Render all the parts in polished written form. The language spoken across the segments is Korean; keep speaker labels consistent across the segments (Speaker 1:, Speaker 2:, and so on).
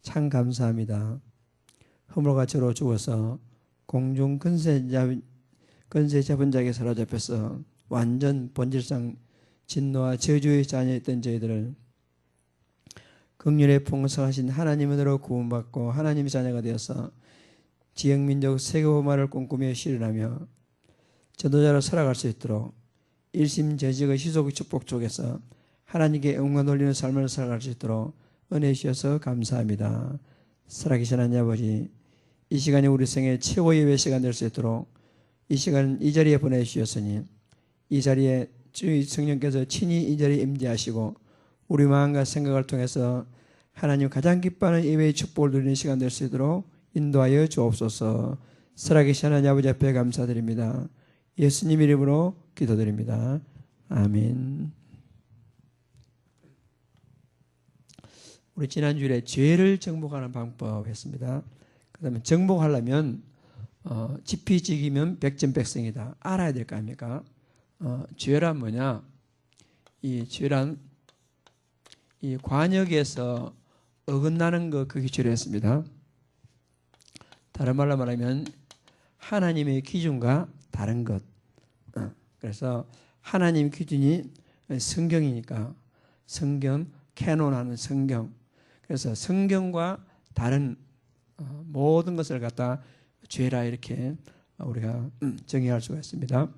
Speaker 1: 참 감사합니다. 허물과 죄로 죽어서 공중 근세 잡은 자에게 사로잡혀서 완전 본질상 진노와 저주의 자녀였던 저희들을 긍휼에 풍성하신 하나님으로 구원받고 하나님의 자녀가 되어서 지역민족 세계보마를 꿈꾸며 실현하며 전도자로 살아갈 수 있도록 일심저직의 시속의 축복 속에서 하나님께 영광 돌리는 삶을 살아갈 수 있도록 은혜 주셔서 감사합니다. 살아계신 하나님 아버지, 이 시간이 우리 생애 최고의 예배 시간 될 수 있도록 이 시간 이 자리에 보내주셨으니 이 자리에 주의 성령께서 친히 이 자리에 임재하시고 우리 마음과 생각을 통해서 하나님 가장 기뻐하는 예배의 축복을 누리는 시간 될 수 있도록 인도하여 주옵소서. 살아계신 하나님 아버지 앞에 감사드립니다. 예수님 이름으로 기도드립니다. 아멘. 우리 지난주에 죄를 정복하는 방법 했습니다. 그 다음에 정복하려면 지피지기면 백전백승이다. 알아야 될 거 아닙니까? 죄란 뭐냐? 이 죄란 이 관역에서 어긋나는 것, 그게 죄였습니다. 다른 말로 말하면 하나님의 기준과 다른 것. 그래서 하나님 기준이 성경이니까 성경, 캐논하는 성경. 그래서 성경과 다른 모든 것을 갖다 죄라 이렇게 우리가 정의할 수가 있습니다.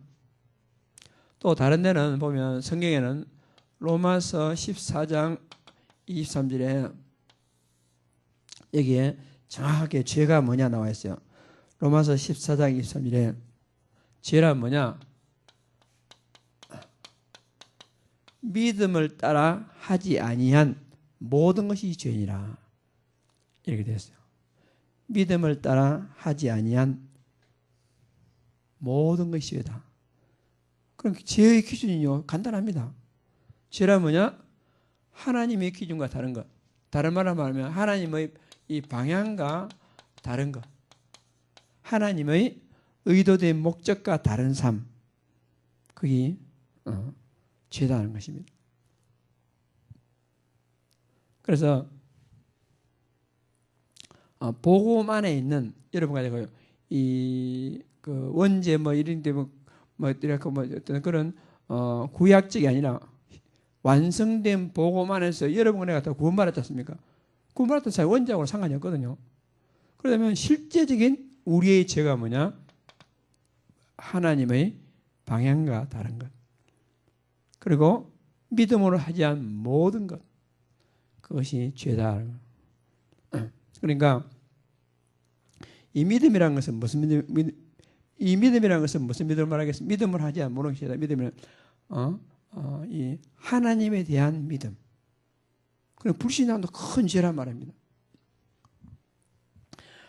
Speaker 1: 또 다른 데는 보면 성경에는 로마서 14장 23절에 여기에 정확하게 죄가 뭐냐 나와 있어요. 로마서 14장 23절에 죄란 뭐냐? 믿음을 따라 하지 아니한 모든 것이 죄니라. 이렇게 되어 있어요. 믿음을 따라 하지 아니한 모든 것이 죄다. 그럼 죄의 기준이요 간단합니다. 죄란 뭐냐? 하나님의 기준과 다른 것. 다른 말로 말하면 하나님의 이 방향과 다른 것. 하나님의 의도된 목적과 다른 삶. 그게 죄다는 것입니다. 그래서 복음 안에 있는 여러분가 그 원죄 뭐 이런 데 뭐 어떤 그런 구약적이 아니라 완성된 복음 안에서 여러분과 내가 다 구원받았지 않습니까? 구원받았던 사람 원죄하고는 상관이 없거든요. 그러면 실제적인 우리의 죄가 뭐냐? 하나님의 방향과 다른 것. 그리고 믿음으로 하지 않은 모든 것. 그것이 죄다. 그러니까 이 믿음이라는 것은 무슨 이 믿음이라는 것은 무슨 믿음을 말하겠습니까? 믿음을 하지 않은 모든 것이 죄다. 믿음은 이 하나님에 대한 믿음. 그리고 불신앙도 큰 죄란 말입니다.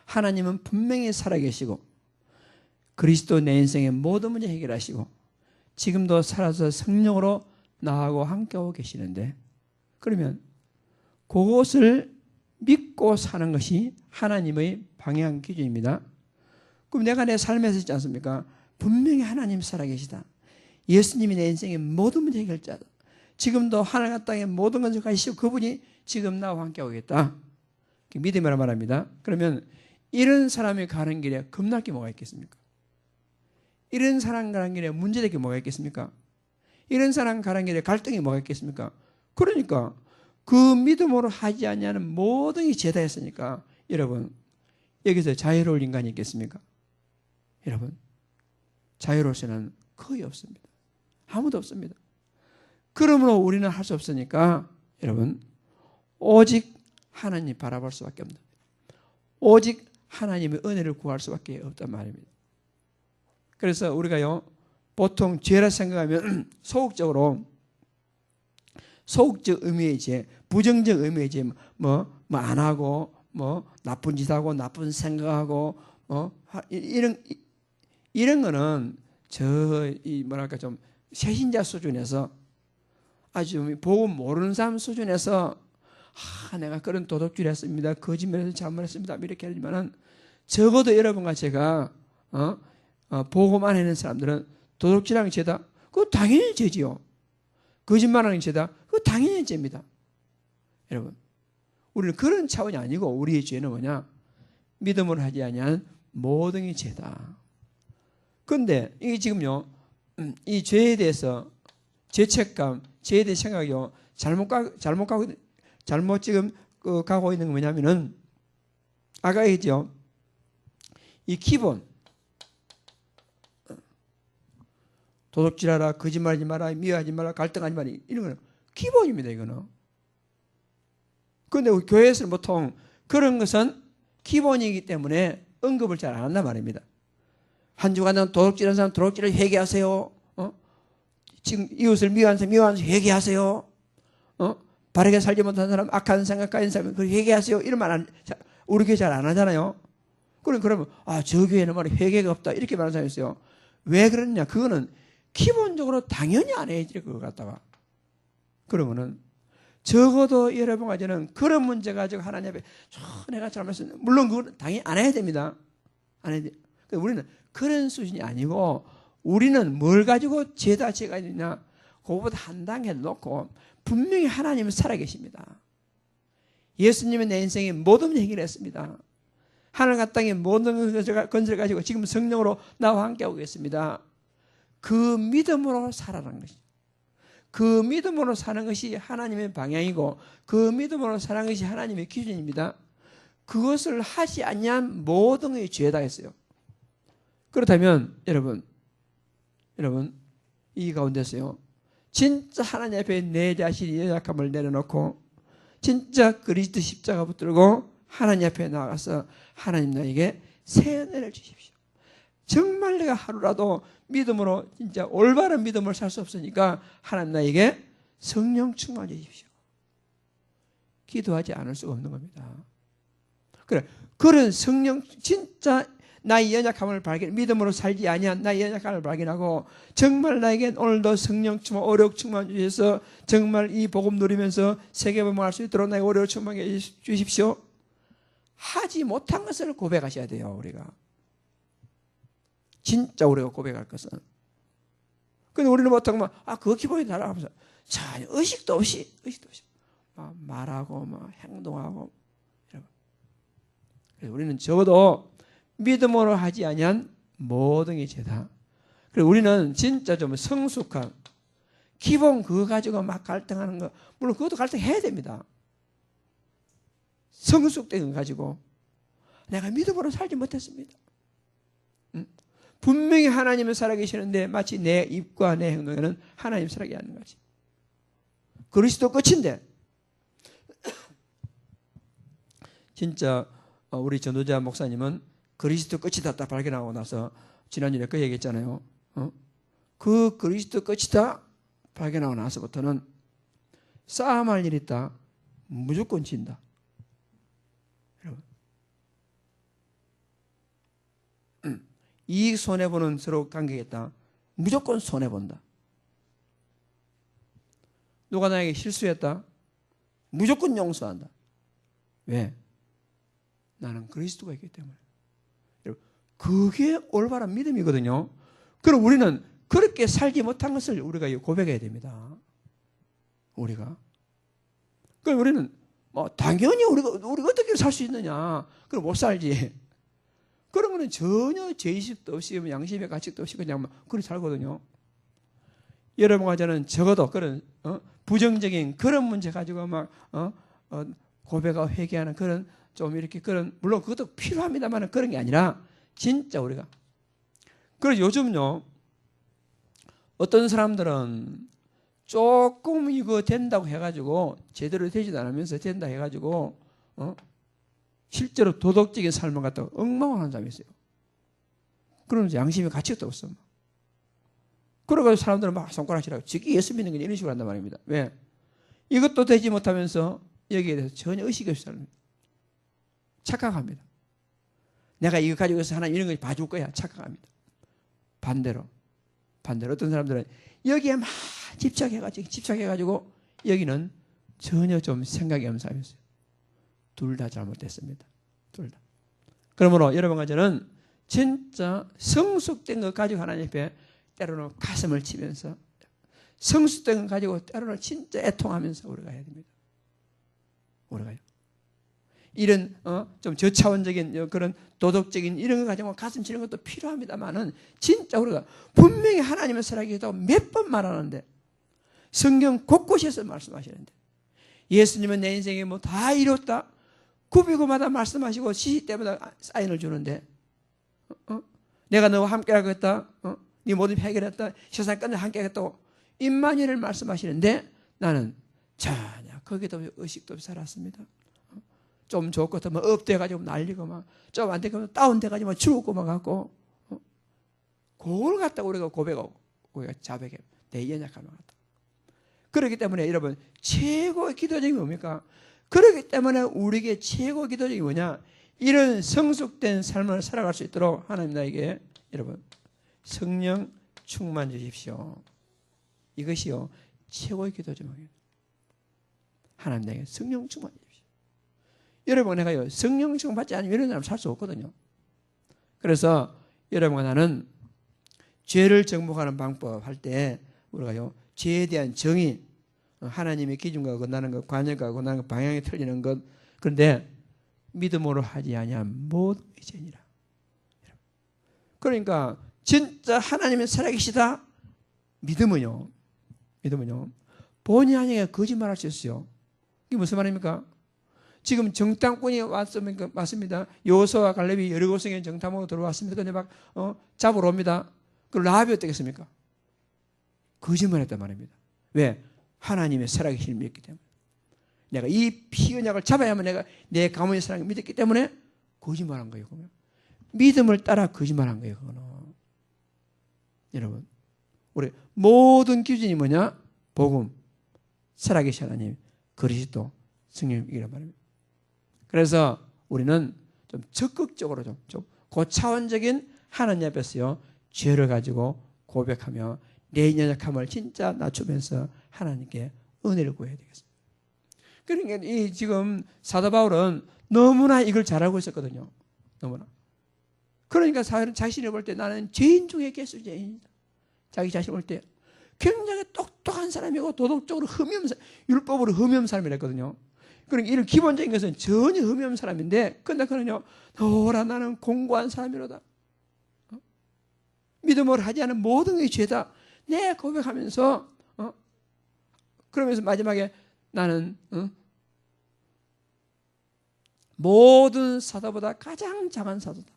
Speaker 1: 하나님은 분명히 살아계시고 그리스도 내 인생의 모든 문제 해결하시고 지금도 살아서 성령으로 나하고 함께하고 계시는데 그러면 그것을 믿고 사는 것이 하나님의 방향 기준입니다. 그럼 내가 내 삶에서 있지 않습니까? 분명히 하나님 살아계시다. 예수님이 내 인생의 모든 문제 해결자다. 지금도 하늘과 땅의 모든 것을 가지시고 그분이 지금 나와 함께하고 있다. 믿음이라 말합니다. 그러면 이런 사람이 가는 길에 겁날 게 뭐가 있겠습니까? 이런 사람 가는 길에 문제될 게 뭐가 있겠습니까? 이런 사람 가는 길에 갈등이 뭐가 있겠습니까? 그러니까 그 믿음으로 하지 아니하는 모든 게 죄다 했으니까 여러분 여기서 자유로울 인간이 있겠습니까? 여러분 자유로울 수는 거의 없습니다. 아무도 없습니다. 그러므로 우리는 할 수 없으니까 여러분 오직 하나님 바라볼 수밖에 없는 오직 하나님의 은혜를 구할 수밖에 없단 말입니다. 그래서 우리가요 보통 죄라 생각하면 소극적 의미의 죄, 부정적 의미의 죄, 뭐 안 하고, 뭐 나쁜 짓 하고, 나쁜 생각하고, 이런 거는 뭐랄까 좀 새신자 수준에서 아주 보고 모르는 사람 수준에서 내가 그런 도덕질 했습니다. 거짓말해서 잘못했습니다. 이렇게 하지만은 적어도 여러분과 제가 보고만 하는 사람들은 도덕질하는 죄다. 그거 당연히 죄지요. 거짓말하는 죄다. 그거 당연히 죄입니다. 여러분 우리는 그런 차원이 아니고 우리의 죄는 뭐냐? 믿음으로 하지 아니한 모든 죄다. 그런데 이게 지금요, 이 죄에 대해서 죄책감, 죄에 대해 생각이요, 잘못 지금 가고 있는 게 뭐냐면은 아까 얘기했죠. 이 기본 도둑질하라, 거짓말하지 마라, 미워하지 마라, 갈등하지 마라, 이런 거는 기본입니다. 이거는. 그런데 우리 교회에서는 보통 그런 것은 기본이기 때문에 언급을 잘 안 한단 말입니다. 한 주간 도둑질하는 사람 도둑질을 회개하세요. 지금 이웃을 미워하는 사람 회개하세요. 바르게 살지 못한 사람, 악한 생각 가진 사람 그 회개하세요. 이런 말 우리 교회 잘 안 하잖아요. 그러면 저 교회는 말이 회개가 없다 이렇게 말하는 사람이 있어요. 왜 그러냐? 그거는 기본적으로 당연히 안 해야지 그거 갖다가. 그러면은 적어도 여러분 가지는 그런 문제 가지고 하나님 앞에 내가 잘못했어. 물론 그건 당연히 안 해야 됩니다. 안 해야 돼. 우리는 그런 수준이 아니고 우리는 뭘 가지고 죄가 있느냐? 그거보다 한 단계 놓고 분명히 하나님은 살아계십니다. 예수님은 내 인생에 모든 문제 해결했습니다. 하늘과 땅의 모든 건설을 가지고 지금 성령으로 나와 함께하고 계십니다. 그 믿음으로 살아가는 것이죠. 그 믿음으로 사는 것이 하나님의 방향이고 그 믿음으로 사는 것이 하나님의 기준입니다. 그것을 하지 아니한 모든 것이 죄다 했어요. 그렇다면 여러분 이 가운데서요, 진짜 하나님 앞에 내 자신의 연약함을 내려놓고 진짜 그리스도 십자가 붙들고 하나님 앞에 나가서 하나님 나에게 새 은혜를 주십시오. 정말 내가 하루라도 믿음으로 진짜 올바른 믿음을 살 수 없으니까 하나님 나에게 성령 충만 주십시오. 기도하지 않을 수가 없는 겁니다. 그래, 그런 성령 진짜 나의 연약함을 믿음으로 살지 아니한 나의 연약함을 발견하고 정말 나에게 오늘도 성령 충만, 오력 충만 주셔서 정말 이 복음 누리면서 세계복음을 할 수 있도록 나에게 오력 충만해 주십시오. 하지 못한 것을 고백하셔야 돼요. 우리가 진짜 우리가 고백할 것은. 근데 우리는 보통 그거 기본이 다라 하면서 전혀 의식도 없이 말하고 행동하고 이러고. 그래서 우리는 적어도 믿음으로 하지 아니한 모든 게 죄다. 그리고 우리는 진짜 좀 성숙한 기본 그거 가지고 막 갈등하는 거, 물론 그것도 갈등해야 됩니다. 성숙된 거 가지고 내가 믿음으로 살지 못했습니다. 분명히 하나님은 살아계시는데 마치 내 입과 내 행동에는 하나님 살아계지 않는 거지. 그리스도 끝인데 진짜 우리 전도자 목사님은 그리스도 끝이다 딱 발견하고 나서 지난주에 그 얘기했잖아요. 그 그리스도 끝이다 발견하고 나서부터는 싸움할 일이 있다. 무조건 진다. 여러분, 이익 손해보는 서로 관계겠다. 무조건 손해본다. 누가 나에게 실수했다. 무조건 용서한다. 왜? 나는 그리스도가 있기 때문에. 그게 올바른 믿음이거든요. 그럼 우리는 그렇게 살지 못한 것을 우리가 고백해야 됩니다. 우리가. 그럼 우리는 당연히 우리가 어떻게 살 수 있느냐? 그럼 못 살지. 그러면 전혀 죄의식도 없이 양심의 가책도 없이 그냥 그렇게 살거든요. 여러분과 저는 적어도 그런 부정적인 그런 문제 가지고 고백하고 회개하는 그런 좀 이렇게 그런 물론 그것도 필요합니다만 그런 게 아니라 진짜 우리가. 그래서 요즘요 어떤 사람들은 조금 이거 된다고 해가지고 제대로 되지도 않으면서 된다 해가지고 실제로 도덕적인 삶을 갖다가 엉망하는 사람이 있어요. 그러면서 양심의 가치가 없어. 그래가지고 사람들은 막 손가락질하고 저기 예수 믿는 게 이런 식으로 한단 말입니다. 왜? 이것도 되지 못하면서 여기에 대해서 전혀 의식이 없이 삽니다. 착각합니다. 내가 이거 가지고서 하나님 이런 걸 봐줄 거야. 착각합니다. 반대로 어떤 사람들은 여기에 막 집착해가지고 여기는 전혀 좀 생각이 없는 사람이 있어요. 둘 다 잘못됐습니다. 둘 다. 그러므로 여러분과 저는 진짜 성숙된 것 가지고 하나님 앞에 때로는 가슴을 치면서 성숙된 것 가지고 때로는 진짜 애통하면서 우리가 해야 됩니다. 우리가요. 이런 좀 저차원적인 그런 도덕적인 이런 거 가지고 가슴 치는 것도 필요합니다만은 진짜 우리가 분명히 하나님의 살아계시다고 몇 번 말하는데 성경 곳곳에서 말씀하시는데 예수님은 내 인생에 뭐 다 이뤘다. 굽이고마다 말씀하시고 시시 때마다 사인을 주는데 내가 너와 함께 하겠다. 네 모든 해결했다. 세상 끝내 함께 하겠다고 임마누엘을 말씀하시는데 나는 전혀 거기도 의식도 없이 살았습니다. 좀 좋고 더 업돼가지고 난리고 막 좀 안 되고 다운돼가지고 죽고 막 갖고 그걸 갖다가 우리가 고백하고 우리가 자백해 내 연약함을 갖다. 그렇기 때문에 여러분 최고의 기도적인 뭡니까? 그렇기 때문에 우리에게 최고의 기도적인 뭐냐? 이런 성숙된 삶을 살아갈 수 있도록 하나님 나에게 여러분 성령 충만 주십시오. 이것이요 최고의 기도적입니다. 하나님 나에게 성령 충만 주십시오. 여러분 내가요 성령 충만 받지 않으면 이런 사람 살 수 없거든요. 그래서 여러분과 나는 죄를 정복하는 방법 할 때 우리가요 죄에 대한 정의 하나님의 기준과 어긋나는 것, 관념과 어긋나는 것, 방향이 틀리는 것. 그런데 믿음으로 하지 아니한 모든 죄니라. 그러니까 진짜 하나님의 살아계시다. 믿음은요 본의 아니게 거짓말할 수 있어요. 이게 무슨 말입니까? 지금 정탐꾼이 왔습니다. 여호수아와 갈렙이 여리고성에 정탐하고 들어왔습니다. 근데 막 잡으러 옵니다. 그 라합이 어떻겠습니까? 거짓말했단 말입니다. 왜? 하나님의 살아계심을 믿기 때문에. 내가 이 피언약을 잡아야만 내가 내 가문의 사랑을 믿었기 때문에 거짓말한 거예요. 그러면. 믿음을 따라 거짓말한 거예요. 그거는. 여러분 우리 모든 기준이 뭐냐? 복음, 살아계신 하나님, 그리스도, 성령이란 말입니다. 그래서 우리는 좀 적극적으로 좀 고차원적인 하나님 앞에서요 죄를 가지고 고백하며 내 연약함을 진짜 낮추면서 하나님께 은혜를 구해야 되겠습니다. 그러니까 이 지금 사도 바울은 너무나 이걸 잘하고 있었거든요. 너무나. 그러니까 자신을 볼 때 나는 죄인 중에 개수 죄인이다. 자기 자신을 볼 때 굉장히 똑똑한 사람이고 도덕적으로 율법으로 흠없는 사람이랬거든요. 그러니까 이런 기본적인 것은 전혀 흠없는 사람인데 근데 그는요 너라 나는 공고한 사람이로다. 믿음으로 하지 않은 모든 게 죄다. 내 고백하면서 그러면서 마지막에 나는 모든 사도보다 가장 작은 사도다.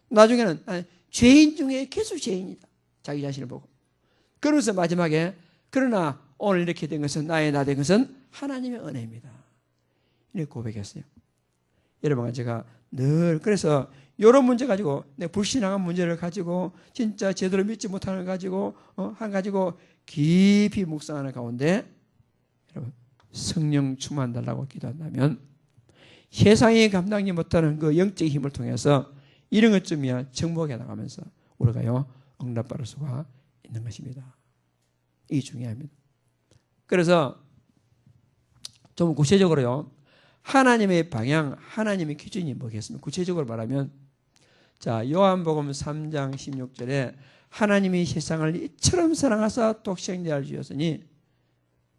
Speaker 1: 나중에는 죄인 중에 개수 죄인이다. 자기 자신을 보고. 그러면서 마지막에 그러나 오늘 이렇게 된 것은 나의 나 된 것은 하나님의 은혜입니다. 이렇게 고백했어요. 여러분과 제가 늘 그래서 이런 문제 가지고 내 불신앙한 문제를 가지고 진짜 제대로 믿지 못하는 걸 가지고 가지고 깊이 묵상하는 가운데 여러분 성령 충만 달라고 기도한다면 세상이 감당하지 못하는 그 영적인 힘을 통해서 이런 것쯤이야 정복해 나가면서 우리가요 응답받을 수가 있는 것입니다. 이게 중요합니다. 그래서 좀 구체적으로요 하나님의 방향, 하나님의 기준이 뭐겠습니까? 구체적으로 말하면 자 요한복음 3장 16절에 하나님이 세상을 이처럼 사랑하사 독생자를 주셨으니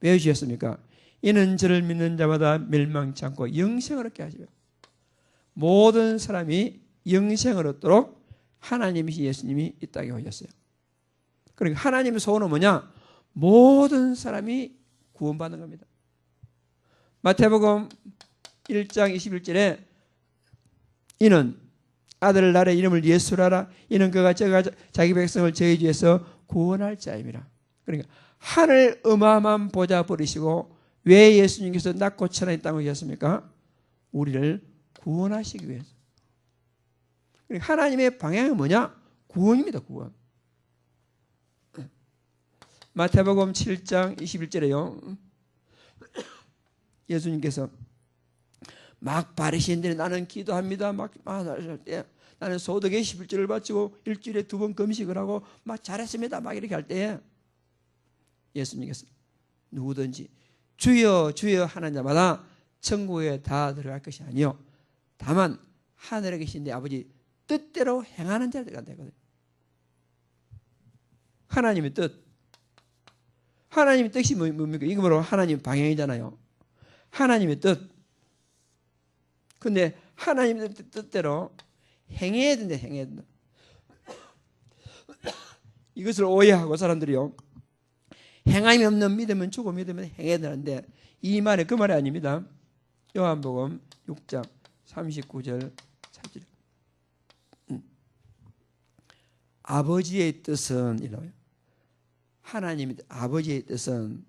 Speaker 1: 왜 주셨습니까? 이는 저를 믿는 자마다 멸망치 않고 영생을 얻게 하시며 모든 사람이 영생을 얻도록 하나님이신 예수님이 이 땅에 오셨어요. 그러니까 하나님의 소원은 뭐냐? 모든 사람이 구원받는 겁니다. 마태복음 1장 21절에 이는 아들 나라의 이름을 예수라라 이는 그가 자기 백성을 저희 죄에서 구원할 자임이라. 그러니까 하늘 어마어마한 보좌 버리시고 왜 예수님께서 낮고 천하의 땅에 오셨습니까? 우리를 구원하시기 위해서. 그러니까 하나님의 방향은 뭐냐? 구원입니다. 구원. 마태복음 7장 21절에요. 예수님께서 막 바리새인들이 나는 기도합니다. 막 할 때 나는 소득의 11조를 바치고 일주일에 2번 금식을 하고 막 잘했습니다. 막 이렇게 할 때 예수님께서 누구든지 주여 주여 하는 자마다 천국에 다 들어갈 것이 아니요 다만 하늘에 계신 내 아버지 뜻대로 행하는 자들 들어간다거든요. 하나님의 뜻. 하나님의 뜻이 뭡니까? 이거 바로 하나님의 방향이잖아요. 하나님의 뜻. 근데 하나님의 뜻대로 행해야 된다. 행해야 된다. 이것을 오해하고 사람들이요, 행함이 없는 믿음은 죽어, 믿음은 행해야 되는데 이 말이 그 말이 아닙니다. 요한복음 6장 39절 3절. 아버지의 뜻은 이래요. 하나님의 아버지의 뜻은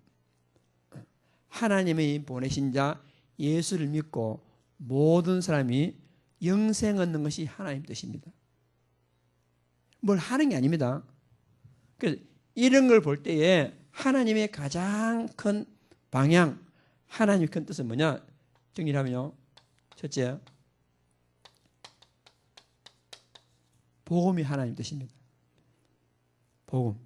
Speaker 1: 하나님이 보내신 자 예수를 믿고 모든 사람이 영생 얻는 것이 하나님 뜻입니다. 뭘 하는 게 아닙니다. 그래서 이런 걸 볼 때에 하나님의 가장 큰 방향, 하나님의 큰 뜻은 뭐냐? 정리를 하면요. 첫째, 복음이 하나님 뜻입니다. 복음.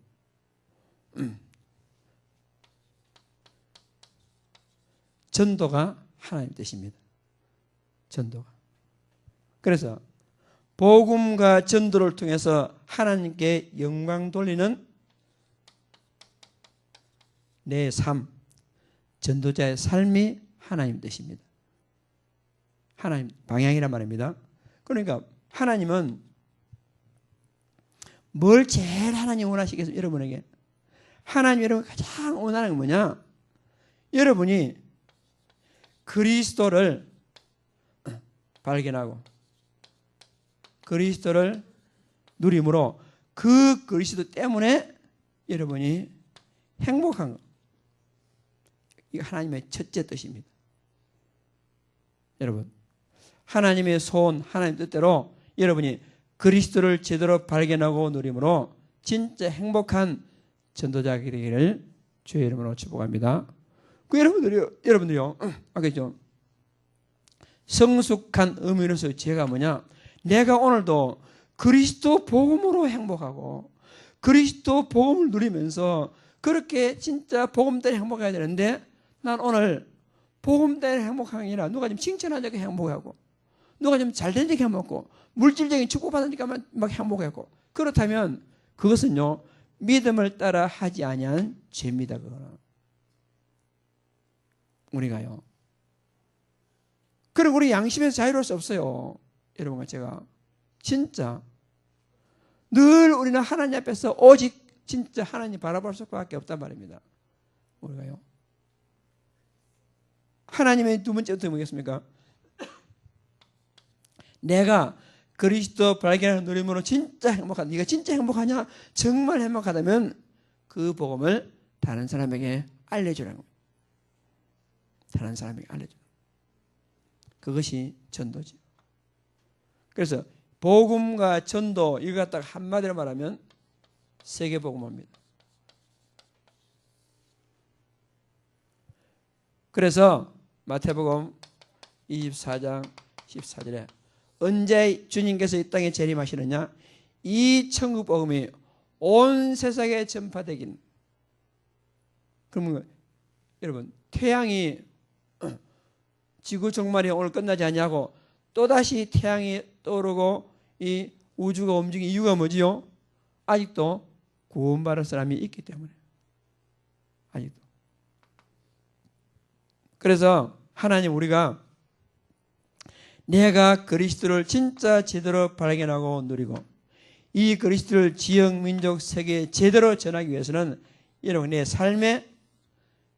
Speaker 1: 전도가 하나님 뜻입니다. 전도가. 그래서 복음과 전도를 통해서 하나님께 영광 돌리는 내 삶, 전도자의 삶이 하나님 뜻입니다. 하나님 방향이란 말입니다. 그러니까 하나님은 뭘 제일 하나님 원하시겠어요? 여러분에게 하나님 여러분 가장 원하는 게 뭐냐? 여러분이 그리스도를 발견하고 그리스도를 누림으로 그 그리스도 때문에 여러분이 행복한 것. 이게 하나님의 첫째 뜻입니다. 여러분, 하나님의 소원, 하나님 뜻대로 여러분이 그리스도를 제대로 발견하고 누림으로 진짜 행복한 전도자가 되기를 주의 이름으로 축복합니다. 그 여러분들이요, 아겠죠? 성숙한 의미로서 제가 뭐냐? 내가 오늘도 그리스도 복음으로 행복하고 그리스도 복음을 누리면서 그렇게 진짜 복음 때문에 행복해야 되는데 난 오늘 복음 때문에 행복한 게 아니라 누가 좀 칭찬하니까 행복하고 누가 좀 잘되니까 행복하고 물질적인 축복받으니까 막 행복하고 그렇다면 그것은요 믿음을 따라 하지 아니한 죄입니다. 그거는 우리가요. 그리고 우리 양심에서 자유로울 수 없어요. 여러분과 제가 진짜 늘 우리는 하나님 앞에서 오직 진짜 하나님 바라볼 수밖에 없단 말입니다. 우리가요. 하나님의 두 번째 어떻게 보겠습니까? 내가 그리스도 발견하는 누림으로 진짜 행복하다. 네가 진짜 행복하냐? 정말 행복하다면 그 복음을 다른 사람에게 알려주라는 거예요. 다른 사람에게 알려주라. 그것이 전도지. 그래서 복음과 전도 이거 갖다가 한마디로 말하면 세계복음입니다. 그래서 마태복음 24장 14절에 언제 주님께서 이 땅에 재림하시느냐? 이 천국 복음이 온 세상에 전파되긴. 그러면 여러분 태양이 지구 종말이 오늘 끝나지 않냐고 또다시 태양이 떠오르고 이 우주가 움직이는 이유가 뭐지요? 아직도 구원받을 사람이 있기 때문에. 아직도. 그래서 하나님 우리가 내가 그리스도를 진짜 제대로 발견하고 누리고 이 그리스도를 지역, 민족, 세계에 제대로 전하기 위해서는 여러분 내 삶에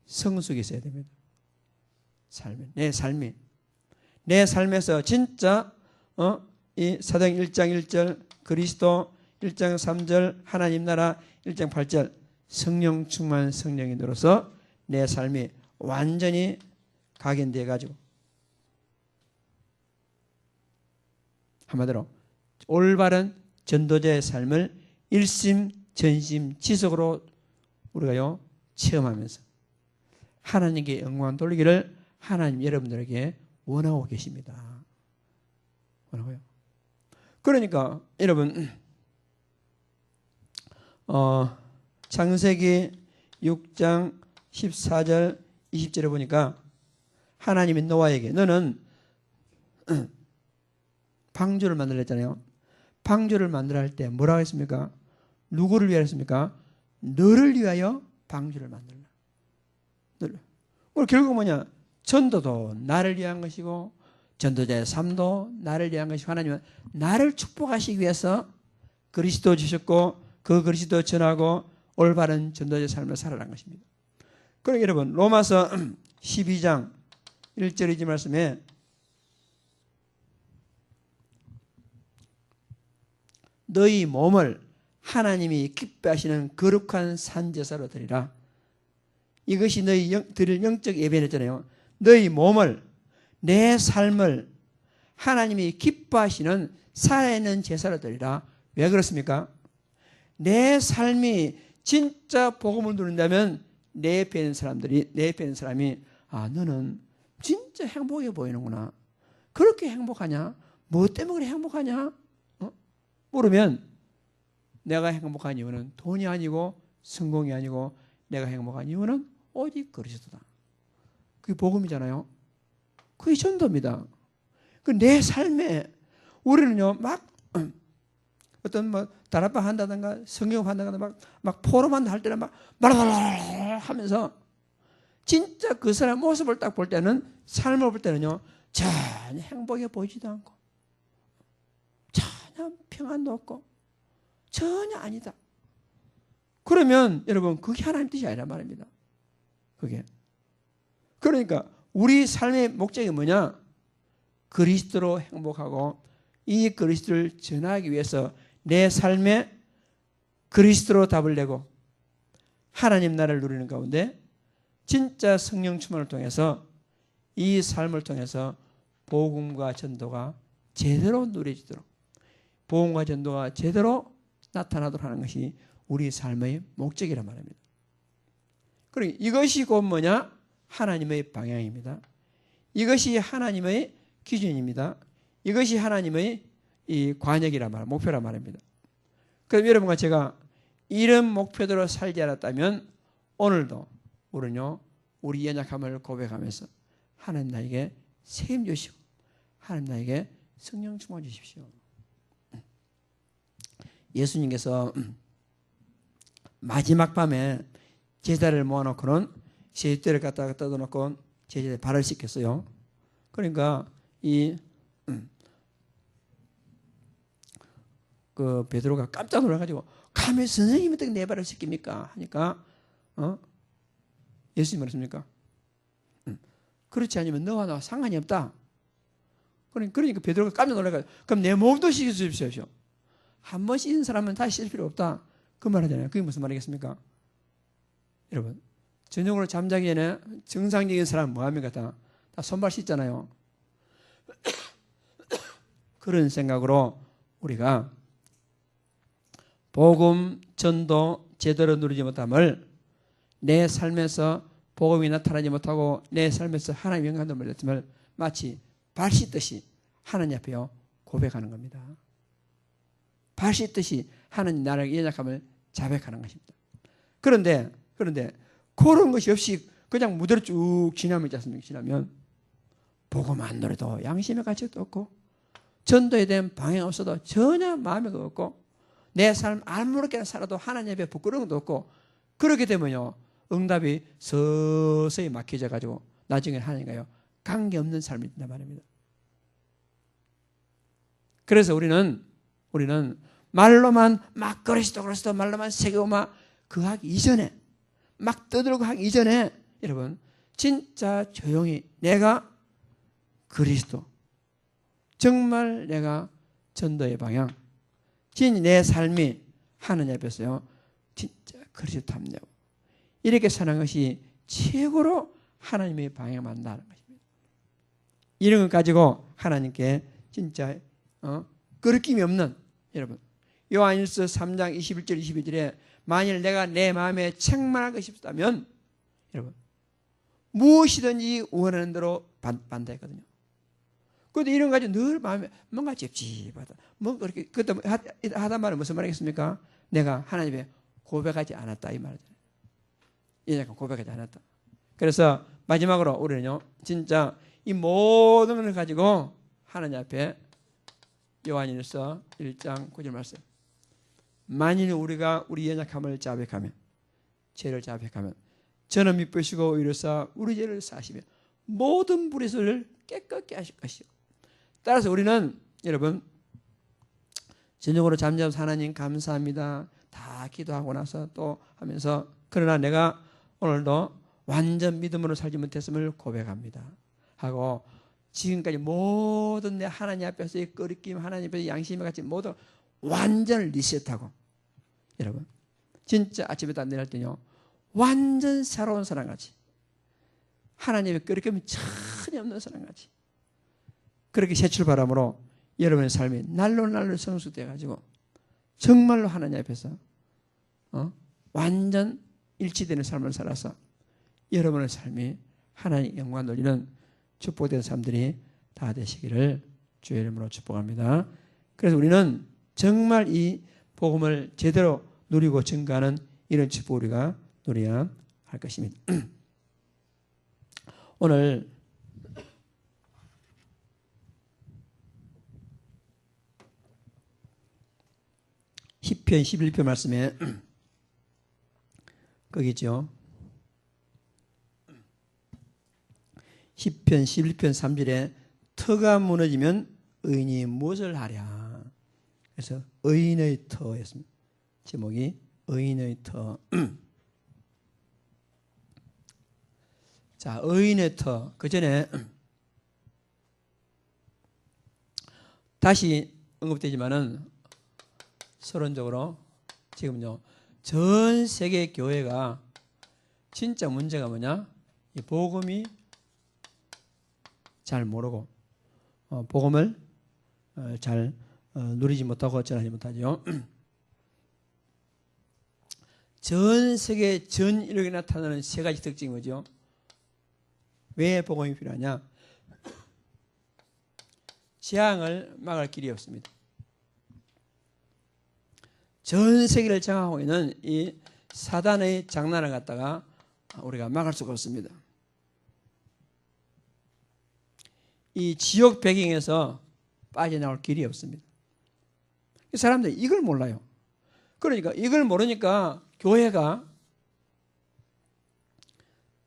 Speaker 1: 성숙이 있어야 됩니다. 내 삶에서 진짜 이 사도행 1장 1절 그리스도 1장 3절 하나님 나라 1장 8절 성령 충만 성령이 들어서 내 삶이 완전히 각인되어 가지고 한마디로 올바른 전도자의 삶을 일심 전심 지속으로 우리가요 체험하면서 하나님께 영광 돌리기를 하나님 여러분들에게 원하고 계십니다. 원하고요. 그러니까 여러분 창세기 6장 14절 20절에 보니까 하나님이 노아에게 너는 방주를 만들라 했잖아요. 방주를 만들어 할 때 뭐라고 했습니까? 누구를 위하여 했습니까? 너를 위하여 방주를 만들라. 너를. 결국 뭐냐? 전도도 나를 위한 것이고 전도자의 삶도 나를 위한 것이고 하나님은 나를 축복하시기 위해서 그리스도 주셨고 그 그리스도 전하고 올바른 전도자의 삶을 살아란 것입니다. 그러니까 여러분 로마서 12장 1절 2절 말씀에 너희 몸을 하나님이 기뻐하시는 거룩한 산제사로 드리라. 이것이 너희 드릴 영적 예배였잖아요. 너희 몸을 내 삶을 하나님이 기뻐하시는 살아있는 제사로 드리라. 왜 그렇습니까? 내 삶이 진짜 복음을 누린다면 내 옆에 있는 사람이 아 너는 진짜 행복해 보이는구나. 그렇게 행복하냐? 뭐 때문에 행복하냐? 물으면 내가 행복한 이유는 돈이 아니고 성공이 아니고 내가 행복한 이유는 오직 그리스도다. 그게 복음이잖아요. 그게 전도입니다. 그 내 삶에 우리는요 막 어떤 뭐 다락방 한다든가 성경 한다든가 막 포럼한다 할 때는 막 말라말라 하면서 진짜 그 사람 모습을 딱 볼 때는 삶을 볼 때는요 전혀 행복해 보이지도 않고 전혀 평안도 없고 전혀 아니다. 그러면 여러분 그게 하나님 뜻이 아니란 말입니다. 그게 그러니까 우리 삶의 목적이 뭐냐? 그리스도로 행복하고 이 그리스도를 전하기 위해서 내 삶에 그리스도로 답을 내고 하나님 나라를 누리는 가운데 진짜 성령 충만을 통해서 이 삶을 통해서 복음과 전도가 제대로 누려지도록 복음과 전도가 제대로 나타나도록 하는 것이 우리 삶의 목적이란 말입니다. 그러니 이것이 곧 뭐냐? 하나님의 방향입니다. 이것이 하나님의 기준입니다. 이것이 하나님의 이 관역이란 말, 목표란 말입니다. 그럼 여러분과 제가 이런 목표대로 살지 않았다면 오늘도 우리는요, 우리 연약함을 고백하면서 하나님 나에게 책임 주시고 하나님 나에게 성령 충만 주십시오. 예수님께서 마지막 밤에 제자를 모아놓고는 제자들을 갖다가 떠놓고 제자들 발을 씻겼어요. 그러니까 그 베드로가 깜짝 놀라가지고 감히 선생님이 어떻게 내 발을 씻깁니까? 하니까 예수님 말했습니까? 그렇지 않으면 너와 나와 상관이 없다. 그러니까 베드로가 깜짝 놀라가지고 그럼 내 몸도 씻겨주십시오. 한 번 씻은 사람은 다시 씻을 필요 없다. 그 말 하잖아요. 그게 무슨 말이겠습니까? 여러분 저녁으로 잠자기 전에 정상적인 사람은 뭐합니까? 다 손발 씻잖아요. 그런 생각으로 우리가 복음 전도 제대로 누리지 못함을 내 삶에서 복음이 나타나지 못하고 내 삶에서 하나님의 영광을 누리지 마치 발 씻듯이 하나님 앞에요 고백하는 겁니다. 발 씻듯이 하나님 나라의 연약함을 자백하는 것입니다. 그런데 그런 것이 없이 그냥 무대로 쭉 지나면 있지 않습니까? 지나면 복음 안 노래도 양심의 가치도 없고 전도에 대한 방향 없어도 전혀 마음이 없고 내 삶 아무렇게나 살아도 하나님 앞에 부끄러운 것도 없고 그렇게 되면요 응답이 서서히 막혀져 가지고 나중에 하나님과요 관계없는 삶이 된단 말입니다. 그래서 우리는 말로만 막 그리스도 말로만 새기고 막 그 하기 이전에 막 떠들고 하기 이전에 여러분 진짜 조용히 내가 그리스도 정말 내가 전도의 방향 진짜 내 삶이 하나님 앞에서요 진짜 그리스도 탐내고 이렇게 사는 것이 최고로 하나님의 방향을 만나는 것입니다. 이런 것 가지고 하나님께 진짜 거리낌이 없는 여러분 요한일서 3장 21절 22절에 만일 내가 내 마음에 책망할 것이 없다면 여러분 무엇이든지 원하는 대로 반대했거든요. 그런데 이런 거 가지고 늘 마음에 뭔가 찝찝하다. 뭔가 그렇게 그때 하단 말은 무슨 말이겠습니까? 내가 하나님에 고백하지 않았다 이 말이잖아요. 약간 고백하지 않았다. 그래서 마지막으로 우리는요 진짜 이 모든 것을 가지고 하나님 앞에 요한일서 1장 9절 말씀. 만일 우리가 우리 연약함을 자백하면 죄를 자백하면 저는 미쁘시고 의로사 우리 죄를 사시며 모든 불의를 깨끗게 하실 것이요 따라서 우리는 여러분 전적으로 잠잠해서 하나님 감사합니다. 다 기도하고 나서 또 하면서 그러나 내가 오늘도 완전 믿음으로 살지 못했음을 고백합니다. 하고 지금까지 모든 내 하나님 앞에서의 끄리낌, 하나님 앞에서 양심과 같이 모두 완전 리셋하고 여러분 진짜 아침에 딱 내릴 때요 완전 새로운 사람같이 하나님의 끄리낌이 전혀 없는 사람같이 그렇게 새 출발함으로 여러분의 삶이 날로 성숙되어 가지고 정말로 하나님 앞에서 완전 일치되는 삶을 살아서 여러분의 삶이 하나님 영광 돌리는 축복된 삶들이 다 되시기를 주의 이름으로 축복합니다. 그래서 우리는 정말 이 복음을 제대로 누리고 증거하는 이런 축복 우리가 누려야 할 것입니다. 오늘 시편 11편 말씀에 거기죠. 시편 11편 3절에 터가 무너지면 의인이 무엇을 하랴. 그래서 의인의 터였습니다. 제목이 의인의 터. 자, 의인의 터. 그 전에 다시 언급되지만은 서론적으로 지금요 전 세계 교회가 진짜 문제가 뭐냐? 이 복음이 잘 모르고 복음을 잘 누리지 못하고 전하지 못하죠. 전 세계 전 인류에 나타나는 세 가지 특징이 뭐죠? 왜 복음이 필요하냐? 재앙을 막을 길이 없습니다. 전 세계를 장악하고 있는 이 사단의 장난을 갖다가 우리가 막을 수가 없습니다. 이 지옥 배경에서 빠져나올 길이 없습니다. 사람들이 이걸 몰라요. 그러니까 이걸 모르니까 교회가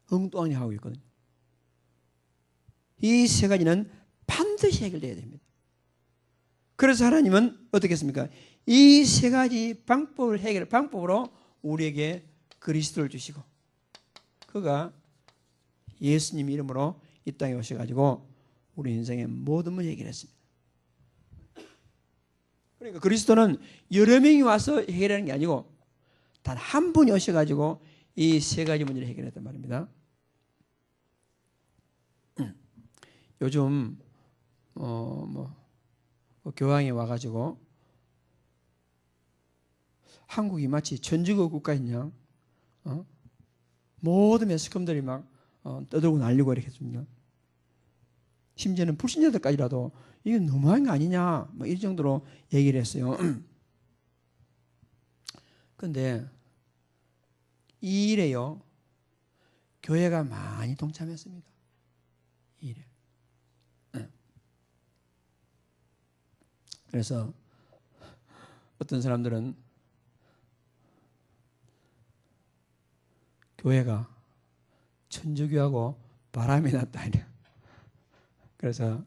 Speaker 1: 엉뚱하게 하고 있거든요. 이 세 가지는 반드시 해결돼야 됩니다. 그래서 하나님은 어떻게 했습니까? 이 세 가지 방법을 해결 방법으로 우리에게 그리스도를 주시고 그가 예수님 이름으로 이 땅에 오셔가지고 우리 인생의 모든 문제 해결했습니다. 그러니까 그리스도는 여러 명이 와서 해결하는 게 아니고 단 한 분이 오셔가지고 이 세 가지 문제를 해결했단 말입니다. 요즘 교황이 와가지고 한국이 마치 천주교 국가였냐? 모든 매스컴들이 막 떠들고 날리고 이렇게 했습니다. 심지어는 불신자들까지라도 이게 너무한 거 아니냐? 뭐 이 정도로 얘기를 했어요. 그런데 이 일에요, 교회가 많이 동참했습니다. 이 일에. 그래서 어떤 사람들은 교회가 천주교하고 바람이 났다. 그래서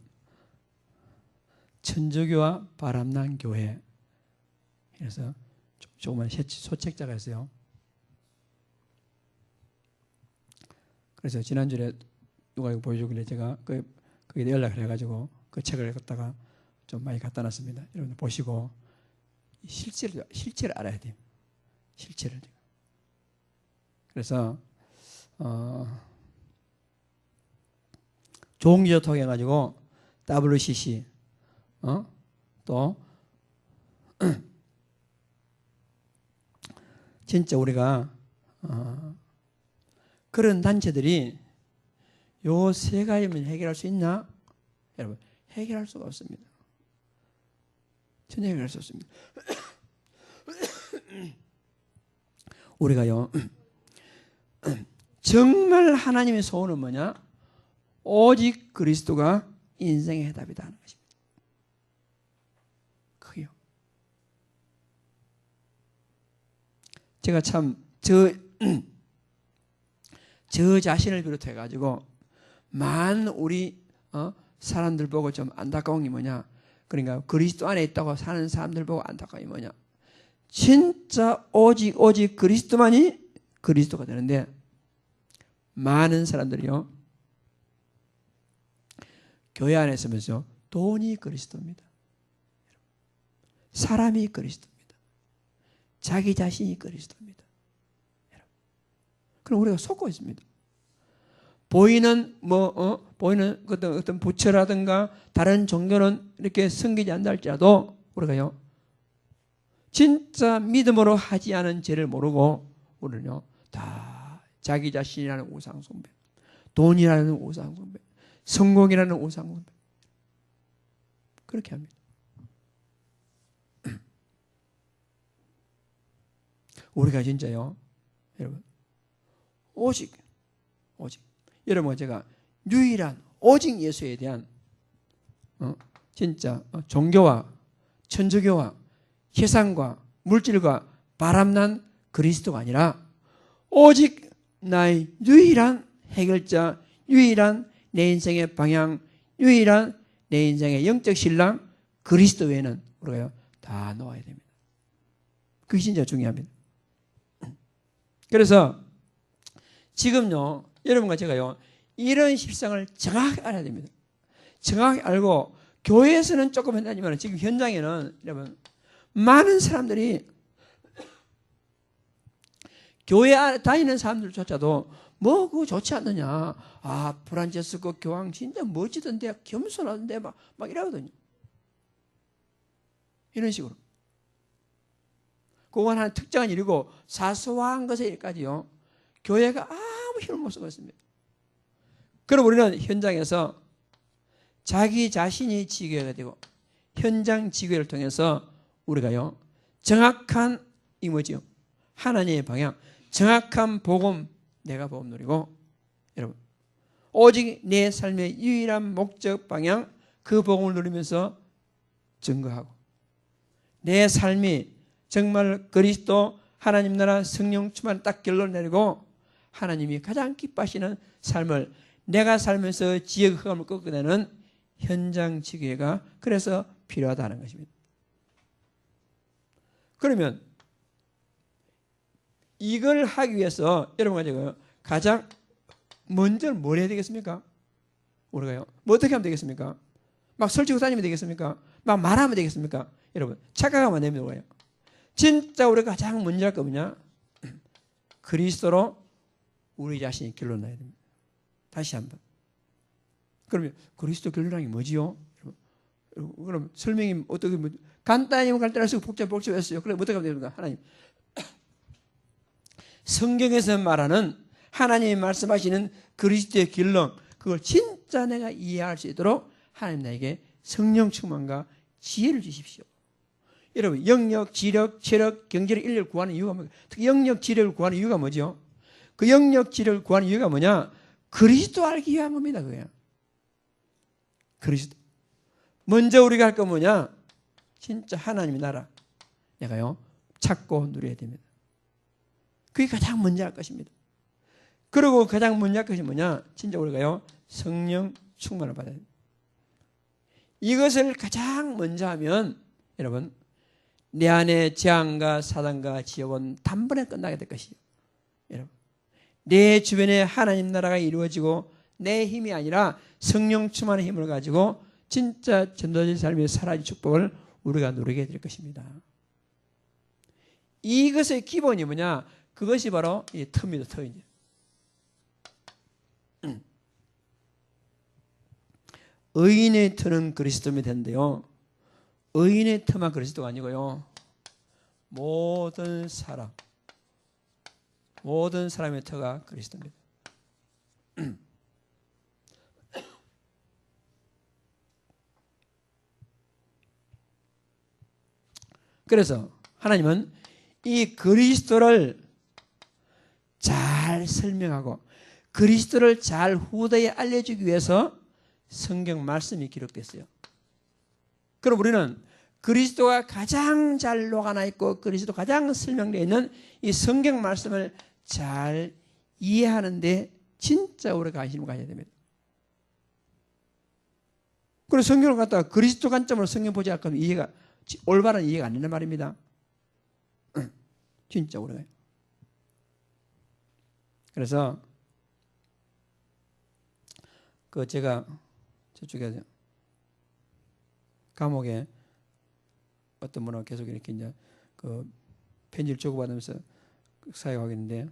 Speaker 1: 천주교와 바람난 교회. 그래서 조그만 소책자가 있어요. 그래서 지난주에 누가 이거 보여주길래 제가 거기에 연락을 해가지고 그 책을 갖다가 좀 많이 갖다 놨습니다. 여러분들 보시고 실체를 알아야 돼요. 실체를. 그래서 종교 통해 가지고 WCC 또 진짜 우리가 그런 단체들이 요 세 가지만 해결할 수 있나? 여러분 해결할 수가 없습니다. 전혀 해결할 수 없습니다. 우리가요 정말 하나님의 소원은 뭐냐? 오직 그리스도가 인생의 해답이다 하는 것입니다. 그게요. 제가 참 저 자신을 비롯해 가지고 많은 우리 사람들 보고 좀 안타까운 게 뭐냐? 그러니까 그리스도 안에 있다고 사는 사람들 보고 안타까운 게 뭐냐? 진짜 오직 그리스도만이 그리스도가 되는데 많은 사람들이요. 교회 안에 있으면서 돈이 그리스도입니다. 사람이 그리스도입니다. 자기 자신이 그리스도입니다. 그럼 우리가 속고 있습니다. 보이는 보이는 어떤 부처라든가 다른 종교는 이렇게 섬기지 않는다 할지라도 우리가요 진짜 믿음으로 하지 않은 죄를 모르고 우리는요 다 자기 자신이라는 우상 숭배, 돈이라는 우상 숭배, 성공이라는 우상 숭배 그렇게 합니다. 우리가 진짜요 여러분 오직 여러분 제가 유일한 오직 예수에 대한 진짜 종교와 천주교와 세상과 물질과 바람난 그리스도가 아니라 오직 나의 유일한 해결자, 유일한 내 인생의 방향, 유일한 내 인생의 영적 신랑 그리스도 외에는 우리가 다 놓아야 됩니다. 그게 진짜 중요합니다. 그래서 지금요 여러분과 제가요 이런 실상을 정확히 알아야 됩니다. 정확히 알고 교회에서는 조금 한다지만 지금 현장에는 여러분 많은 사람들이 교회 다니는 사람들조차도 뭐 그거 좋지 않느냐. 아 프란체스코 교황 진짜 멋지던데 겸손하던데 막 이러거든요. 이런 식으로. 그건 한 특정한 일이고 사소한 것에 일까지요. 교회가 아무 힘을 못 쓰고 있습니다. 그럼 우리는 현장에서 자기 자신이 지교회가 되고 현장 지교회를 통해서 우리가요 정확한 이 뭐지요? 하나님의 방향, 정확한 복음, 내가 복음 누리고 여러분 오직 내 삶의 유일한 목적 방향 그 복음을 누리면서 증거하고 내 삶이 정말 그리스도 하나님 나라 성령 충만 딱 결론 내리고 하나님이 가장 기뻐하시는 삶을 내가 살면서 지역 흑암을 꺾어내는 현장 지교회가 그래서 필요하다는 것입니다. 그러면 이걸 하기 위해서 여러분과 제가 가장 먼저 뭘 해야 되겠습니까? 우리가요. 뭐 어떻게 하면 되겠습니까? 막 설치고 다니면 되겠습니까? 막 말하면 되겠습니까? 여러분 착각하면 안 됩니다. 우리가요. 진짜 우리가 가장 먼저 할 거 뭐냐? 그리스도로 우리 자신이 결론나야 됩니다. 다시 한번. 그러면 그리스도 결론하기 뭐지요? 그럼 설명이 어떻게 간단히 간단해서 복잡했어요. 그럼 어떻게 하면 됩니까? 하나님. 성경에서 말하는 하나님이 말씀하시는 그리스도의 결론 그걸 진짜 내가 이해할 수 있도록 하나님 나에게 성령 충만과 지혜를 주십시오. 여러분 영역, 지력, 체력, 경제력, 인력을 구하는 이유가 뭐예요? 특히 영역, 지력을 구하는 이유가 뭐죠? 그 영역, 지력을 구하는 이유가 뭐냐? 그리스도 알기 위한 겁니다. 그게 그리스도. 먼저 우리가 할 건 뭐냐? 진짜 하나님의 나라 내가요 찾고 누려야 됩니다. 그게 가장 먼저 할 것입니다. 그리고 가장 먼저 할 것이 뭐냐? 진짜 우리가요 성령 충만을 받아야 됩니다. 이것을 가장 먼저 하면 여러분 내 안에 재앙과 사단과 지옥은 단번에 끝나게 될 것이요. 여러분 내 주변에 하나님 나라가 이루어지고 내 힘이 아니라 성령 충만의 힘을 가지고 진짜 전도자의 삶의 살아진 축복을 우리가 누리게 될 것입니다. 이것의 기본이 뭐냐? 그것이 바로 이 터입니다. 터 이제. 의인의 터는 그리스도면 되는데요. 의인의 터만 그리스도가 아니고요. 모든 사람의 터가 그리스도입니다. 그래서 하나님은 이 그리스도를 잘 설명하고 그리스도를 잘 후대에 알려주기 위해서 성경 말씀이 기록됐어요. 그럼 우리는 그리스도가 가장 잘 녹아나 있고 그리스도 가장 설명되어 있는 이 성경 말씀을 잘 이해하는데 진짜 우리가 관심을 가져야 됩니다. 그래서 성경을 갖다가 그리스도 관점으로 성경 보지 않고 이해가, 올바른 이해가 안 되는 말입니다. 진짜 오래가요. 그래서 제가 저쪽에 감옥에 어떤 분하고 계속 이렇게 이제 편지를 주고받으면서 사역하고 있는데,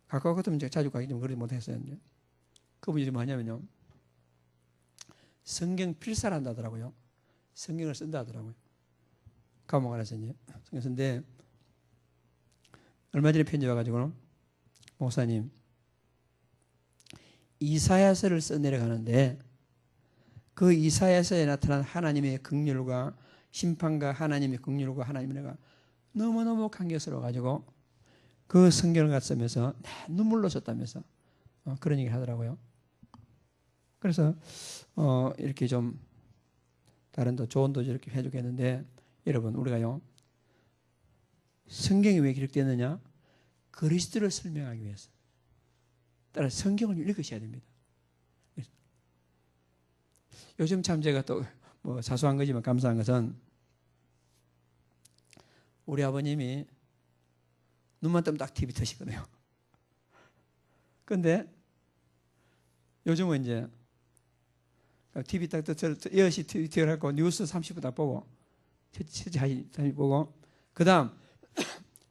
Speaker 1: 가까웠거든요. 제가 자주 가기 좀 그러지 못했어요. 이제 그분이 뭐냐면요, 성경 필사를 한다더라고요. 성경을 쓴다 하더라고요. 감옥 안에서 이제 성경 쓴데, 얼마 전에 편지 와가지고, 목사님, 이사야서를 써내려가는데 그 이사야서에 나타난 하나님의 긍휼과 심판과 하나님의 긍휼과 하나님의 내가 너무너무 감격스러워가지고 그 성경을 갖으면서 눈물로 썼다면서 그런 얘기를 하더라고요. 그래서 이렇게 좀 다른 조언도 이렇게 해주겠는데, 여러분, 우리가요, 성경이 왜 기록되느냐? 그리스도를 설명하기 위해서. 따라서 성경을 읽으셔야 됩니다. 요즘 참 제가 또 뭐 사소한 거지만 감사한 것은, 우리 아버님이 눈만 뜨면 딱 TV 트시거든요. 그런데 요즘은 이제 TV 딱 6시 TV 틀어갖고 뉴스 30분 딱 보고, 보고, 그 다음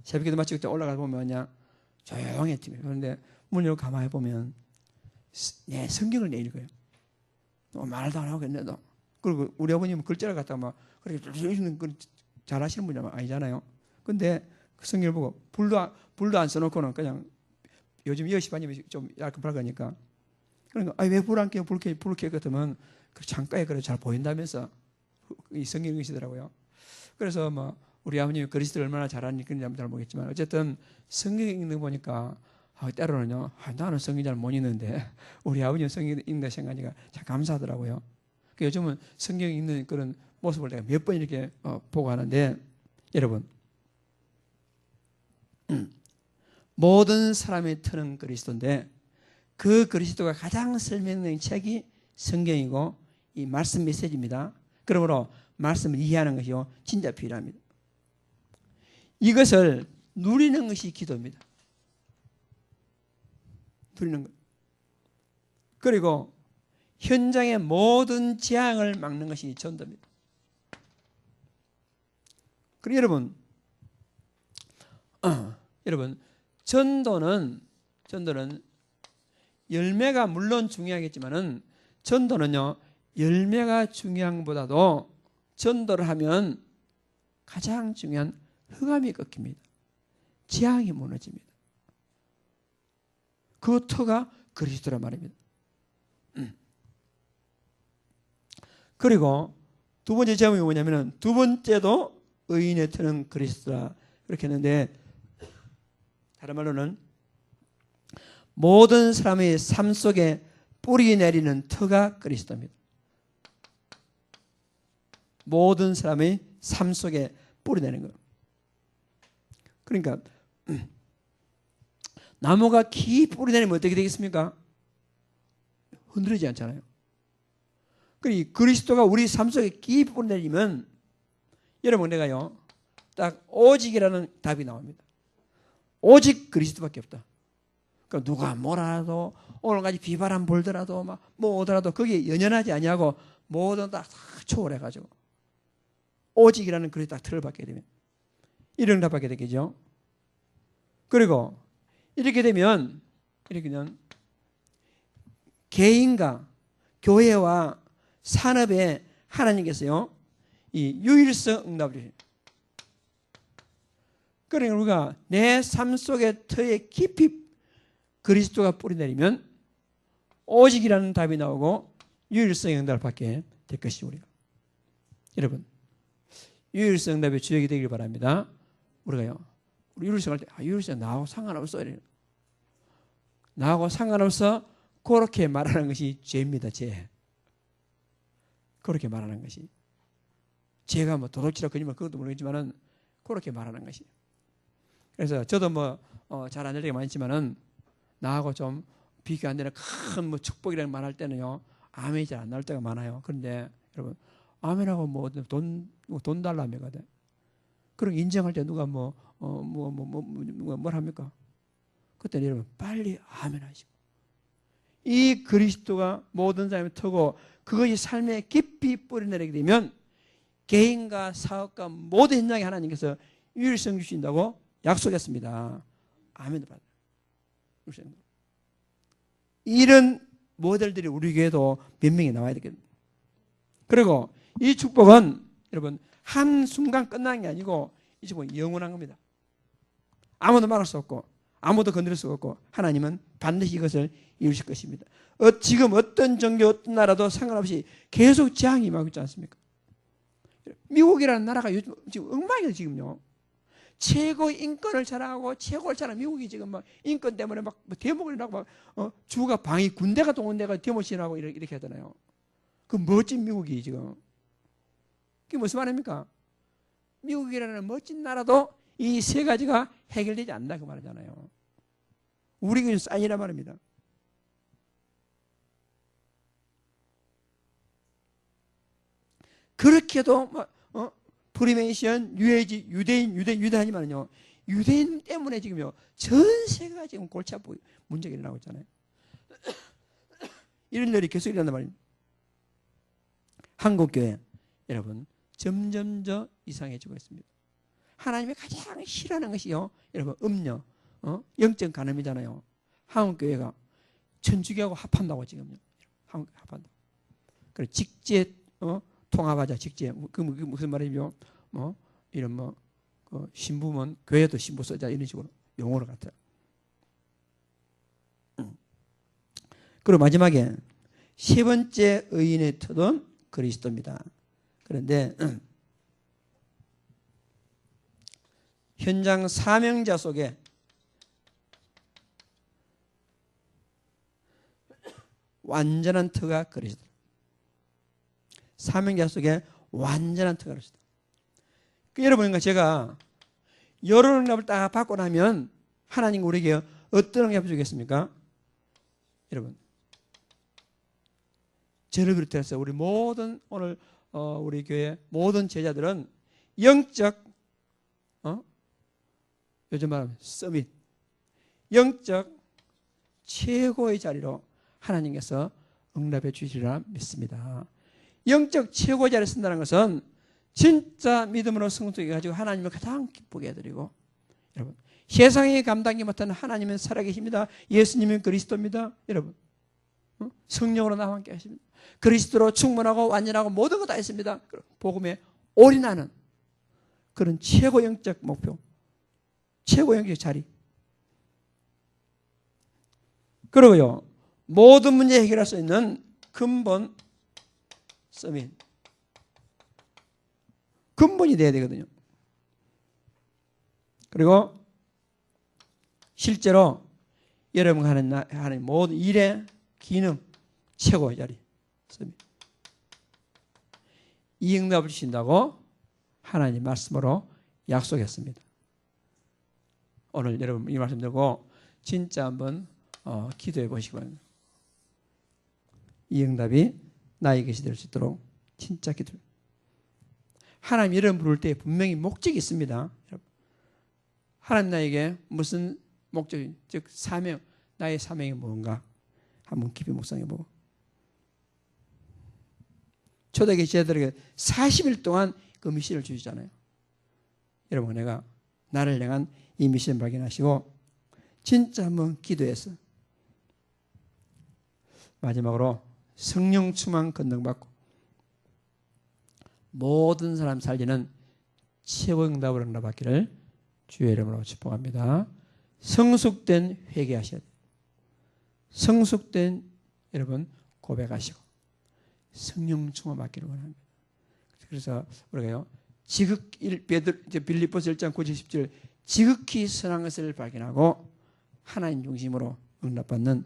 Speaker 1: 새벽에도 마치고 때 올라가 보면 그냥 조용해 TV. 그런데 문 열고 가만히 보면 내 성경을 내 읽어요. 말도 안 하겠네도. 그리고 우리 아버님은 글자를 갖다가 막 그렇게 잘 하시는 분이 아니잖아요. 근데 그 성경을 보고 불도 안 써놓고는 그냥, 요즘 10시 반이면 좀 약간 밝으니까, 그러니까 왜 불 안 켜요? 불 켜요? 그러면 창가에 그래 잘 보인다면서 이 성경 읽으시더라고요. 그래서 뭐 우리 아버님이 그리스도를 얼마나 잘하는지 잘 모르겠지만, 어쨌든 성경 읽는 거 보니까 때로는요, 나는 성경 잘 못 읽는데 우리 아버님 성경 읽는다 생각하니까 참 감사하더라고요. 요즘은 성경 읽는 그런 모습을 내가 몇 번 이렇게 보고 하는데, 여러분, 모든 사람의 터는 그리스도인데, 그 그리스도가 가장 설명된 책이 성경이고 이 말씀 메시지입니다. 그러므로 말씀을 이해하는 것이요 진짜 필요합니다. 이것을 누리는 것이 기도입니다. 누리는 것. 그리고 현장의 모든 재앙을 막는 것이 전도입니다. 그리고 여러분, 전도는 열매가 물론 중요하겠지만은, 전도는요, 열매가 중요한 것보다도 전도를 하면 가장 중요한 흑암이 꺾입니다. 재앙이 무너집니다. 그 터가 그리스도란 말입니다. 그리고 두 번째 제목이 뭐냐면은, 두 번째도 의인의 터는 그리스도라, 그렇게 했는데, 다른 말로는 모든 사람의 삶 속에 뿌리 내리는 터가 그리스도입니다. 모든 사람의 삶 속에 뿌리 내는 것. 그러니까 나무가 깊이 뿌리 내리면 어떻게 되겠습니까? 흔들리지 않잖아요. 그러니 그리스도가 우리 삶 속에 깊이 뿌리 내리면, 여러분, 내가요, 딱 오직이라는 답이 나옵니다. 오직 그리스도밖에 없다. 그러니까 누가 뭐라도, 오늘까지 비바람 불더라도 뭐 오더라도 거기에 연연하지 아니하고 모든 다 초월해가지고 오직이라는 그리 딱 틀을 받게 되면 이런 답 받게 되겠죠. 그리고 이렇게 되면 개인과 교회와 산업에 하나님께서요, 이 유일성 응답을 주십니다. 그러니까 우리가 내 삶 속의 터에 깊이 그리스도가 뿌리 내리면 오직이라는 답이 나오고 유일성의 응답을 받게 될 것이죠. 우리가, 여러분, 유일성 응답의 주역이 되길 바랍니다. 우리 유일성 할 때 유일성 나하고 상관없어, 이래요. 나하고 상관없어, 그렇게 말하는 것이 죄입니다. 죄. 그렇게 말하는 것이, 죄가 뭐 도둑질하고 거짓말 그것도 모르겠지만은 그렇게 말하는 것이. 그래서 저도 잘 안 될 때가 많지만은 나하고 좀 비교 안 되는 큰 축복이라는 말 할 때는요, 아멘이 잘 안 나올 때가 많아요. 그런데 여러분 아멘하고 뭐 돈 달라며가 돼. 그럼 인정할 때 누가 뭘 합니까? 그때 여러분 빨리 아멘 하시고 이 그리스도가 모든 사람을 터고 그것이 삶에 깊이 뿌리내리게 되면 개인과 사업과 모든 현장에 하나님께서 유일성 주신다고 약속했습니다. 아멘을 받아요. 이런 모델들이 우리 교회도 몇 명이 나와야 되겠습니다. 그리고 이 축복은 여러분 한순간 끝난 게 아니고 이 축복은 영원한 겁니다. 아무도 막을 수 없고 아무도 건드릴 수 없고 하나님은 반드시 이것을 이루실 것입니다. 지금 어떤 종교 어떤 나라도 상관없이 계속 재앙이 임하고 있지 않습니까? 미국이라는 나라가 요즘 지금 엉망이에요. 지금요. 최고 인권을 자랑하고 최고를 자랑 미국이 지금 막 인권 때문에 막 데모를 일어나고 막 주가 방위 군대가 동원돼가 데모 시하고 이렇게 하잖아요. 그 멋진 미국이 지금 그게 무슨 말입니까? 미국이라는 멋진 나라도 이 세 가지가 해결되지 않는다 그 말이잖아요. 우리가 사인이란 말입니다. 그렇게도 프리메이션, 유해지, 유대인이면요. 유대인 때문에 지금요. 전 세계가 지금 골치 아프고 문제가 일어나고 있잖아요. 이런 일이 계속 일어난단 말입니다. 한국교회 여러분 점점 더 이상해지고 있습니다. 하나님이 가장 싫어하는 것이요. 여러분 음녀, 영적 간음이잖아요. 한국교회가 천주교하고 합한다고 지금요. 한국교회 합한다. 그래 직제 통합하자 직제. 그 무슨 말이죠? 이런 신부면 교회도 신부 쓰자 이런 식으로 용어를 같아요. 그리고 마지막에 세 번째 의인의 터는 그리스도입니다. 그런데 현장 사명자 속에 완전한 터가 그리스도. 사명자 속에 완전한 터가 그리스도. 여러분, 제가 여러 응답을 딱 받고 나면 하나님 우리에게 어떤 응답을 주겠습니까? 여러분, 저를 비롯해서 우리 모든 오늘 우리 교회 모든 제자들은 영적 요즘 말하면 서밋 영적 최고의 자리로 하나님께서 응답해 주시리라 믿습니다. 영적 최고의 자리에 쓴다는 것은 진짜 믿음으로 성숙해 가지고 하나님을 가장 기쁘게 해드리고 여러분 세상이 감당하지 못하는 하나님은 살아계십니다. 예수님은 그리스도입니다. 여러분 성령으로 나와 함께 하십니다. 그리스도로 충분하고 완전하고 모든 것 다 있습니다. 복음에 올인하는 그런 최고 영적 목표 최고 영적 자리. 그리고요 모든 문제 해결할 수 있는 근본 서밋 근본이 돼야 되거든요. 그리고 실제로 여러분가 하는 모든 일의 기능 최고의 자리 서밋. 이 응답을 주신다고 하나님 말씀으로 약속했습니다. 오늘 여러분 이 말씀 듣고 진짜 한번 기도해 보시기 바랍니다. 이 응답이 나의 것이 될 수 있도록 진짜 기도해. 하나님 이름 부를 때 분명히 목적이 있습니다. 하나님 나에게 무슨 목적이 즉 사명 나의 사명이 뭔가 한번 깊이 묵상해 보고 초대교회 제자들에게 40일 동안 그 미션을 주시잖아요. 여러분 내가 나를 향한 이 미션 발견하시고 진짜 한번 기도해서 마지막으로 성령 충만 권능받고 모든 사람 살리는 최고 응답을 응답받기를 주의 이름으로 축복합니다. 성숙된 회개하셔야 돼요. 성숙된 여러분 고백하시고 성령 충만 받기를 원합니다. 그래서 우리가요 빌립보서 1장 9절 10절 지극히 선한 것을 발견하고 하나님 중심으로 응답받는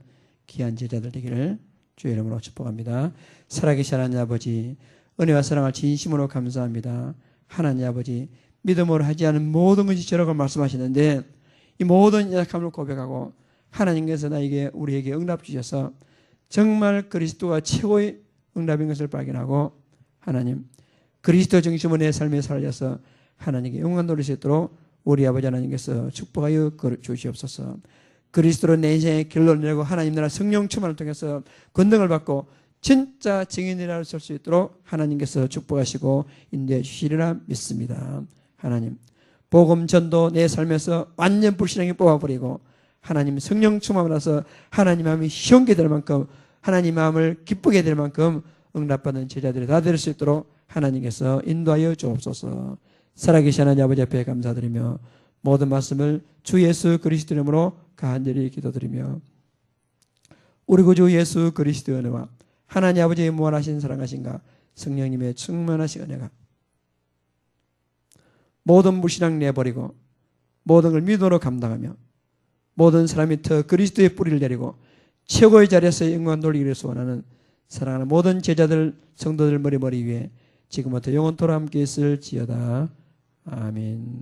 Speaker 1: 귀한 제자들 되기를 주의 이름으로 축복합니다. 살아계신 하나님 아버지 은혜와 사랑을 진심으로 감사합니다. 하나님 아버지 믿음으로 하지 않은 모든 것이 저라고 말씀하시는데 이 모든 약함을 고백하고 하나님께서 우리에게 응답 주셔서 정말 그리스도가 최고의 응답인 것을 발견하고 하나님 그리스도 중심으로 내 삶에 살려서 하나님께 영광 돌릴 수 있도록 우리 아버지 하나님께서 축복하여 주시옵소서. 그리스도로 내 인생의 결론을 내고 하나님 나라 성령 충만을 통해서 권능을 받고 진짜 증인이라 설 수 있도록 하나님께서 축복하시고 인도해 주시리라 믿습니다. 하나님 복음 전도 내 삶에서 완전 불신앙이 뽑아버리고 하나님 성령 충만을 받아서 하나님 마음이 시원게 될 만큼 하나님 마음을 기쁘게 될 만큼 응답받는 제자들이 다 될 수 있도록 하나님께서 인도하여 주옵소서. 살아계신 하나님 아버지 앞에 감사드리며 모든 말씀을 주 예수 그리스도 이름으로 간절히 기도드리며 우리 구주 예수 그리스도의 은혜와 하나님 아버지의 무한하신 사랑하신가 성령님의 충만하신 은혜가 모든 불신앙 내버리고 모든 걸 믿음으로 감당하며 모든 사람이 더 그리스도의 뿌리를 내리고 최고의 자리에서 영광 돌리기를 위해서 원하는 사랑하는 모든 제자들 성도들 머리 위에 지금부터 영원토록 함께 있을지어다. 아멘.